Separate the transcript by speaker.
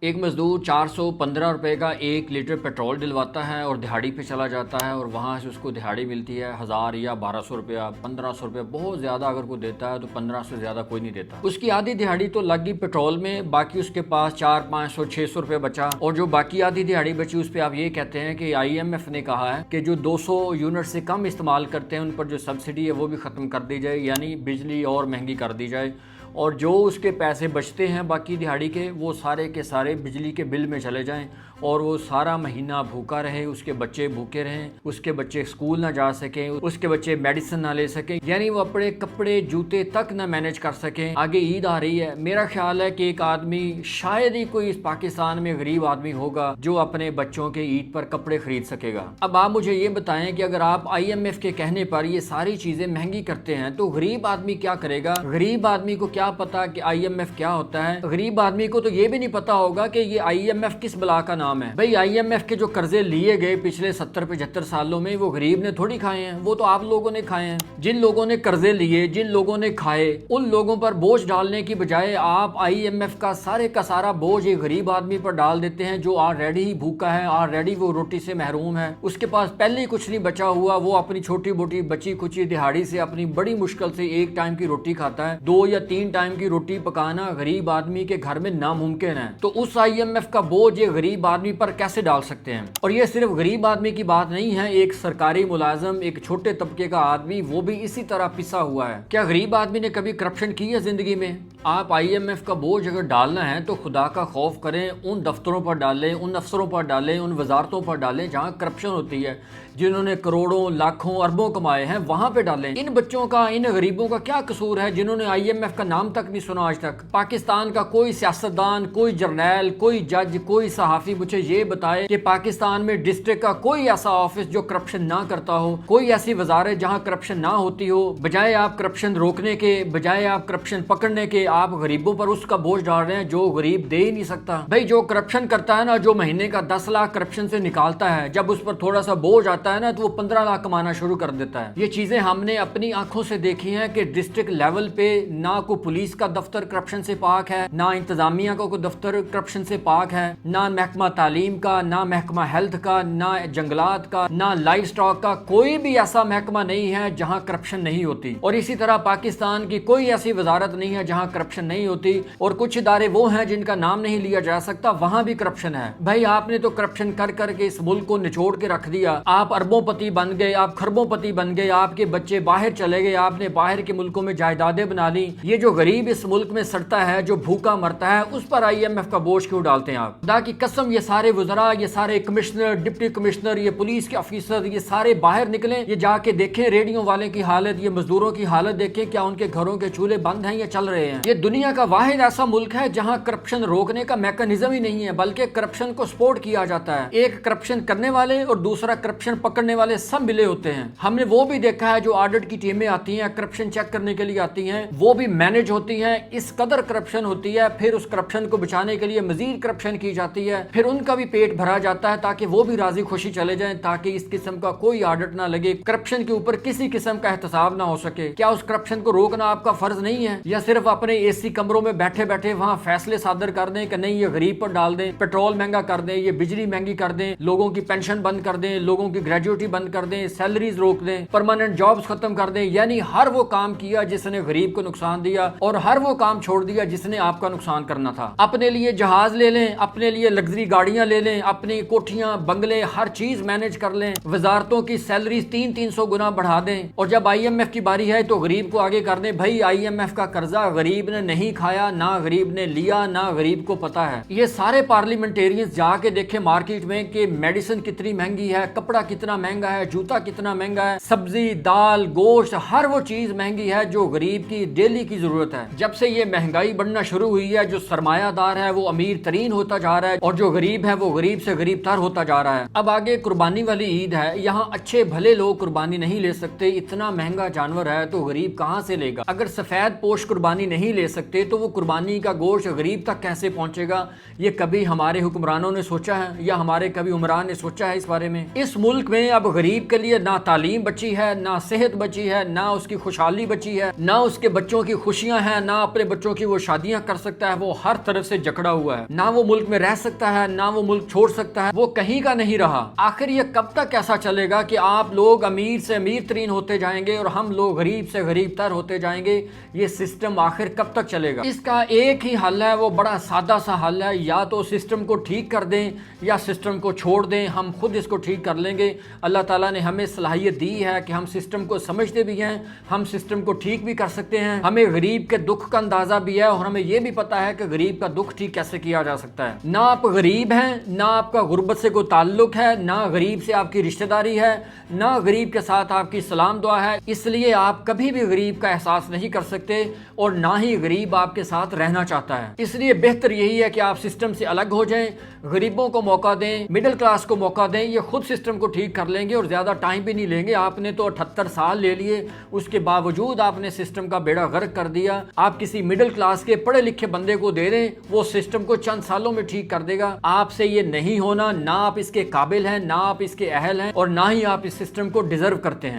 Speaker 1: ایک مزدور 415 روپے کا 1 لیٹر پیٹرول ڈلواتا ہے اور دہاڑی پہ چلا جاتا ہے اور وہاں سے اس کو دہاڑی ملتی ہے 1000 یا 1200 روپیہ 1500 روپیہ، بہت زیادہ اگر کوئی دیتا ہے تو 1500 سے زیادہ کوئی نہیں دیتا۔ اس کی آدھی دہاڑی تو لگ گئی پیٹرول میں، باقی اس کے پاس 400 500 600 روپے بچا، اور جو باقی آدھی دہاڑی بچی اس پہ آپ یہ کہتے ہیں کہ IMF نے کہا ہے کہ جو 200 یونٹ سے کم استعمال کرتے ہیں ان پر جو سبسڈی ہے وہ بھی ختم کر دی جائے، یعنی بجلی اور مہنگی کر دی جائے، اور جو اس کے پیسے بچتے ہیں باقی دہاڑی کے وہ سارے کے سارے بجلی کے بل میں چلے جائیں اور وہ سارا مہینہ بھوکا رہے، اس کے بچے بھوکے رہیں، اس کے بچے اسکول نہ جا سکیں، اس کے بچے میڈیسن نہ لے سکیں، یعنی وہ اپنے کپڑے جوتے تک نہ مینج کر سکیں۔ آگے عید آ رہی ہے، میرا خیال ہے کہ ایک آدمی شاید ہی کوئی اس پاکستان میں غریب آدمی ہوگا جو اپنے بچوں کے عید پر کپڑے خرید سکے گا۔ اب آپ مجھے یہ بتائیں کہ اگر آپ IMF کے کہنے پر یہ ساری چیزیں مہنگی کرتے ہیں تو غریب آدمی کیا کرے گا؟ غریب آدمی کو کیا پتا کہ IMF کیا ہوتا ہے؟ غریب آدمی کو تو یہ بھی نہیں پتا ہوگا کہ یہ IMF کس بلا کا نام ہے۔ بھئی IMF کے جو قرضے لیے گئے پچھلے 70-75 سالوں میں وہ غریب نے تھوڑی کھائے ہیں، وہ تو آپ لوگوں نے کھائے ہیں۔ جن لوگوں نے قرضے لیے، جن لوگوں نے کھائے، ان لوگوں پر بوجھ ڈالنے کی بجائے آپ IMF کا سارا بوجھ ایک غریب آدمی پر ڈال دیتے ہیں جو آلریڈی ہی بھوکا ہے، آلریڈی وہ روٹی سے محروم ہے، اس کے پاس پہلے ہی کچھ نہیں بچا ہوا، وہ اپنی چھوٹی موٹی بچی کچی دہاڑی سے اپنی بڑی مشکل سے 1 ٹائم کی روٹی کھاتا ہے۔ 2 یا 3 ٹائم کی روٹی پکانا غریب آدمی کے گھر میں ناممکن ہے، تو اس IMF کا بوجھ یہ غریب آدمی پر کیسے ڈال سکتے ہیں؟ اور یہ صرف غریب آدمی کی بات نہیں ہے، ایک سرکاری ملازم، ایک چھوٹے طبقے کا آدمی وہ بھی اسی طرح پسا ہوا ہے۔ کیا غریب آدمی نے کبھی کرپشن کی ہے زندگی میں؟ آپ IMF کا بوجھ اگر ڈالنا ہے تو خدا کا خوف کریں، ان دفتروں پر ڈالیں، ان افسروں پر ڈالیں، ان وزارتوں پر ڈالیں جہاں کرپشن ہوتی ہے، جنہوں نے کروڑوں لاکھوں اربوں کمائے ہیں وہاں پہ ڈالیں۔ ان بچوں کا، ان غریبوں کا کیا قصور ہے جنہوں نے IMF کا نام تک نہیں سنا آج تک؟ پاکستان کا کوئی سیاستدان، کوئی جرنیل، کوئی جج، کوئی صحافی مجھے یہ بتائے کہ پاکستان میں ڈسٹرکٹ کا کوئی ایسا آفس جو کرپشن نہ کرتا ہو، کوئی ایسی وزارت جہاں کرپشن نہ ہوتی ہو۔ بجائے آپ کرپشن روکنے کے، بجائے آپ کرپشن پکڑنے کے، آپ غریبوں پر اس کا بوجھ ڈال رہے ہیں جو غریب دے ہی نہیں سکتا۔ بھائی جو کرپشن کرتا ہے نا، جو مہینے کا 10 لاکھ کرپشن سے نکالتا ہے، جب اس پر تھوڑا سا بوجھ آتا ہے نا تو وہ 15 لاکھ کمانا شروع کر دیتا ہے۔ یہ چیزیں ہم نے اپنی آنکھوں سے دیکھی ہیں کہ ڈسٹرکٹ لیول پہ نہ کوئی پولیس کا دفتر کرپشن سے پاک ہے، نہ انتظامیہ کا کوئی دفتر کرپشن سے پاک ہے، نہ محکمہ تعلیم کا، نہ محکمہ ہیلتھ کا، نہ جنگلات کا، نہ لائف سٹاک کا، کوئی بھی ایسا محکمہ نہیں ہے جہاں کرپشن نہیں ہوتی۔ اور اسی طرح پاکستان کی کوئی ایسی وزارت نہیں ہے جہاں کرپشن نہیں ہوتی، اور کچھ ادارے وہ ہیں جن کا نام نہیں لیا جا سکتا، وہاں بھی کرپشن ہے۔ بھائی آپ نے تو کرپشن کر کر کے اس ملک کو نچوڑ کے رکھ دیا، آپ اربوں پتی بن گئے، آپ خربوں پتی بن گئے، آپ کے بچے باہر چلے گئے، آپ نے باہر کے ملکوں میں جائیدادیں بنا لی۔ یہ جو غریب اس ملک میں سڑتا ہے، جو بھوکا مرتا ہے، اس پر IMF کا بوجھ کیوں ڈالتے ہیں آپ؟ خدا کی قسم یہ سارے وزراء، یہ سارے کمشنر، ڈپٹی کمشنر، یہ پولیس کے افیسر، یہ سارے باہر نکلیں، یہ جا کے دیکھیں ریڈیو والے کی حالت، یہ مزدوروں کی حالت دیکھیں، کیا ان کے گھروں کے چولہے بند ہیں یا چل رہے ہیں؟ یہ دنیا کا واحد ایسا ملک ہے جہاں کرپشن روکنے کا میکانزم ہی نہیں ہے، بلکہ کرپشن کو سپورٹ کیا جاتا ہے۔ ایک کرپشن کرنے والے اور دوسرا کرپشن پکڑنے والے سب ملے ہوتے ہیں۔ ہم نے وہ بھی دیکھا ہے جو آڈٹ کی ٹیمیں آتی ہیں، کرپشن چیک کرنے کے لیے آتی ہیں، وہ بھی مینج ہوتی ہیں، اس قدر کرپشن ہوتی ہے، پھر اس کرپشن کو بچانے کے لیے مزید کرپشن کی جاتی ہے، پھر ان کا بھی پیٹ بھرا جاتا ہے تاکہ وہ بھی راضی خوشی چلے جائیں، تاکہ اس قسم کا کوئی آڈٹ نہ لگے، کرپشن کے اوپر کسی قسم کا احتساب نہ ہو سکے۔ کیا اس کرپشن کو روکنا آپ کا فرض نہیں ہے؟ یا صرف اپنے AC کمروں میں بیٹھے بیٹھے وہاں فیصلے صادر کر دیں کہ نہیں یہ غریب پر ڈال دیں، پیٹرول مہنگا کر دیں، یہ بجلی مہنگی کر دیں، لوگوں کی پینشن بند کر دیں، لوگوں کی گریجویٹی بند کر دیں، سیلریز روک دیں، پرماننٹ جابز ختم کر دیں، یعنی ہر وہ کام کیا جس نے غریب کو نقصان دیا اور ہر وہ کام چھوڑ دیا جس نے آپ کا نقصان کرنا تھا۔ اپنے لیے جہاز لے لیں، اپنے لیے لگژری گاڑیاں لے لیں، اپنی کوٹھیاں، بنگلے، ہر چیز مینج کر لیں، وزارتوں کی سیلریز 300 گنا بڑھا دیں، اور جب IMF کی باری ہے تو غریب کو آگے کر دیں۔ بھائی IMF کا قرضہ غریب نے نہیں کھایا، نہ غریب نے لیا، نہ غریب کو پتا ہے۔ یہ سارے پارلیمنٹیرینز جا کے دیکھیں مارکیٹ میں کہ میڈیسن کتنی مہنگی ہے، کپڑا کتنا مہنگا ہے، جوتا کتنا مہنگا ہے، سبزی، دال، گوشت، ہر وہ چیز مہنگی ہے جو غریب کی ڈیلی کی ضرورت ہے۔ جب سے یہ مہنگائی بڑھنا شروع ہوئی ہے، جو سرمایہ دار ہے وہ امیر ترین ہوتا جا رہا ہے اور جو غریب ہے وہ غریب سے غریب تر ہوتا جا رہا ہے۔ اب آگے قربانی والی عید ہے، یہاں اچھے بھلے لوگ قربانی نہیں لے سکتے، اتنا مہنگا جانور ہے تو غریب کہاں سے لے گا؟ اگر سفید پوش قربانی نہیں لے سکتے تو وہ قربانی کا گوشت غریب تک کیسے پہنچے گا؟ یہ کبھی ہمارے حکمرانوں نے سوچا ہے یا ہمارے کبھی عمران نے سوچا ہے اس بارے میں؟ اس ملک میں اب غریب کے لیے نہ تعلیم بچی ہے، نہ صحت بچی ہے، نہ اس کی خوشحالی بچی ہے، نہ اس کے بچوں کی خوشیاں بچیاں ہیں نہ اپنے بچوں کی وہ شادیاں کر سکتا ہے، وہ ہر طرف سے جکڑا ہوا ہے، نہ وہ ملک میں رہ سکتا ہے نہ وہ ملک چھوڑ سکتا ہے، وہ کہیں کا نہیں رہا۔ آخر یہ کب تک ایسا چلے گا کہ آپ لوگ امیر سے امیر ترین ہوتے جائیں گے اور ہم لوگ غریب سے غریب تر ہوتے جائیں گے؟ یہ سسٹم آخر کب تک چلے گا؟ اس کا ایک ہی حل ہے، وہ بڑا سادہ سا حل ہے، یا تو سسٹم کو ٹھیک کر دیں یا سسٹم کو چھوڑ دیں، ہم خود اس کو ٹھیک کر لیں گے۔ اللہ تعالیٰ نے ہمیں صلاحیت دی ہے کہ ہم سسٹم کو سمجھتے بھی ہیں، ہم سسٹم کو ٹھیک بھی کر سکتے ہیں، ہمیں غریب کے دکھ کا اندازہ بھی ہے اور ہمیں یہ بھی پتا ہے کہ غریب کا دکھ ٹھیک کیسے کیا جا سکتا ہے۔ نہ آپ غریب ہیں، نہ آپ کا غربت سے کوئی تعلق ہے، نہ غریب سے آپ کی رشتہ داری ہے، نہ غریب کے ساتھ آپ کی سلام دعا ہے، اس لیے آپ کبھی بھی غریب کا احساس نہیں کر سکتے اور نہ ہی غریب آپ کے ساتھ رہنا چاہتا ہے۔ اس لیے بہتر یہی ہے کہ آپ سسٹم سے الگ ہو جائیں، غریبوں کو موقع دیں، مڈل کلاس کو موقع دیں، یہ خود سسٹم کو ٹھیک کر لیں گے اور زیادہ ٹائم بھی نہیں لیں گے۔ آپ نے تو 78 سال لے لیے، اس کے باوجود آپ نے سسٹم کا بیڑا غرق کر دیا۔ آپ کسی مڈل کلاس کے پڑھے لکھے بندے کو دے دیں، وہ سسٹم کو چند سالوں میں ٹھیک کر دے گا۔ آپ سے یہ نہیں ہونا، نہ آپ اس کے قابل ہیں، نہ آپ اس کے اہل ہیں اور نہ ہی آپ اس سسٹم کو ڈیزرو کرتے ہیں۔